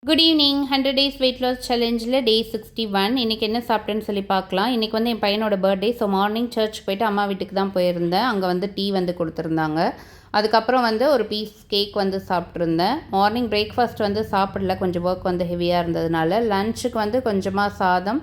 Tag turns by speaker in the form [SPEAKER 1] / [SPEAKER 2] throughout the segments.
[SPEAKER 1] Good evening 100 days weight loss சேலஞ்சில் day 61. இன்றைக்கி என்ன சாப்பிட்டேன்னு சொல்லி பார்க்கலாம். இன்றைக்கி வந்து என் பையனோட பர்த்டே. ஸோ மார்னிங் சர்ச் போய்ட்டு அம்மா வீட்டுக்கு தான் போயிருந்தேன். அங்கே வந்து டீ வந்து கொடுத்துருந்தாங்க. அதுக்கப்புறம் வந்து ஒரு பீஸ் கேக் வந்து சாப்பிட்ருந்தேன். மார்னிங் பிரேக்ஃபாஸ்ட் வந்து சாப்பிடல, கொஞ்சம் ஒர்க் வந்து ஹெவியாக இருந்ததுனால. லஞ்சுக்கு வந்து கொஞ்சமாக சாதம்,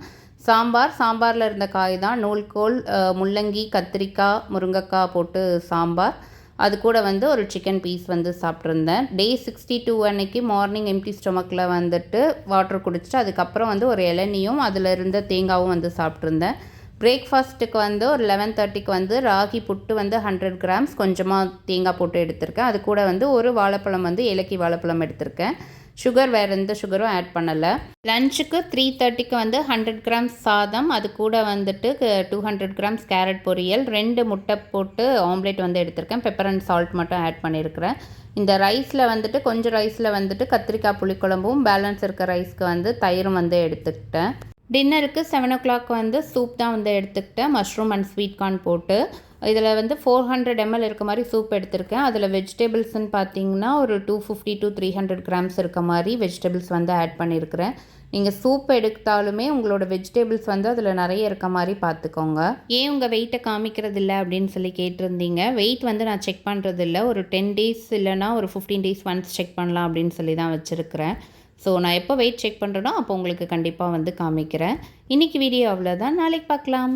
[SPEAKER 1] சாம்பாரில் இருந்த காய் தான் நூல்கோல், முள்ளங்கி, கத்திரிக்காய், முருங்கைக்காய் போட்டு சாம்பார். அது கூட வந்து ஒரு சிக்கன் பீஸ் வந்து சாப்பிட்ருந்தேன். டே 62 அன்னைக்கு மார்னிங் எம்டி ஸ்டொமக்கில் வந்துட்டு வாட்டர் குடிச்சிட்டு அதுக்கப்புறம் வந்து ஒரு இளநியும் அதில் இருந்த தேங்காவும் வந்து சாப்பிட்ருந்தேன். பிரேக்ஃபாஸ்ட்டுக்கு வந்து ஒரு 11:30க்கு வந்து ராகி புட்டு வந்து 100 கிராம்ஸ் கொஞ்சமாக தேங்காய் போட்டு எடுத்திருக்கேன். அது கூட வந்து ஒரு வாழைப்பழம் வந்து ஏலக்கி வாழைப்பழம் எடுத்திருக்கேன். சுகர் வேறு எந்த சுகரும் ஆட் பண்ணலை. லஞ்சுக்கு 3:30க்கு வந்து 100 கிராம்ஸ் சாதம், அது கூட வந்துட்டு 200 கிராம்ஸ் கேரட் பொரியல், 2 முட்டை போட்டு ஆம்லேட் வந்து எடுத்திருக்கேன். பெப்பர் அண்ட் சால்ட் மட்டும் ஆட் பண்ணியிருக்கிறேன். இந்த ரைஸில் வந்துட்டு கொஞ்சம் ரைஸில் வந்துட்டு கத்திரிக்காய் புளிக்குழம்பும், பேலன்ஸ் இருக்க ரைஸ்க்கு வந்து தயிரும் வந்து எடுத்துக்கிட்டேன். டின்னருக்கு 7 o'clock வந்து சூப் தான் வந்து எடுத்துக்கிட்டேன், மஷ்ரூம் அண்ட் ஸ்வீட் கார்ன் போட்டு. இதில் வந்து 400 ml இருக்க மாதிரி சூப் எடுத்திருக்கேன். அதில் வெஜிடபிள்ஸ்ன்னு பார்த்தீங்கன்னா ஒரு 250 to 300 கிராம்ஸ் இருக்க மாதிரி வெஜிடபிள்ஸ் வந்து ஆட் பண்ணியிருக்கிறேன். நீங்கள் சூப் எடுத்தாலுமே உங்களோட வெஜிடபிள்ஸ் வந்து அதில் நிறைய இருக்க மாதிரி பார்த்துக்கோங்க. ஏன் உங்கள் வெயிட்டை காமிக்கிறது இல்லை அப்படின்னு சொல்லி கேட்டிருந்தீங்க. வெயிட் வந்து நான் செக் பண்ணுறது இல்லை, ஒரு 10 days இல்லைனா ஒரு 15 days ஒன்ஸ் செக் பண்ணலாம் அப்படின்னு சொல்லி தான் வச்சுருக்கிறேன். ஸோ நான் எப்போ வெயிட் செக் பண்ணுறேனோ அப்போ உங்களுக்கு கண்டிப்பாக வந்து காமிக்கிறேன். இன்றைக்கி வீடியோ அவ்வளோதான், நாளைக்கு பார்க்கலாம்.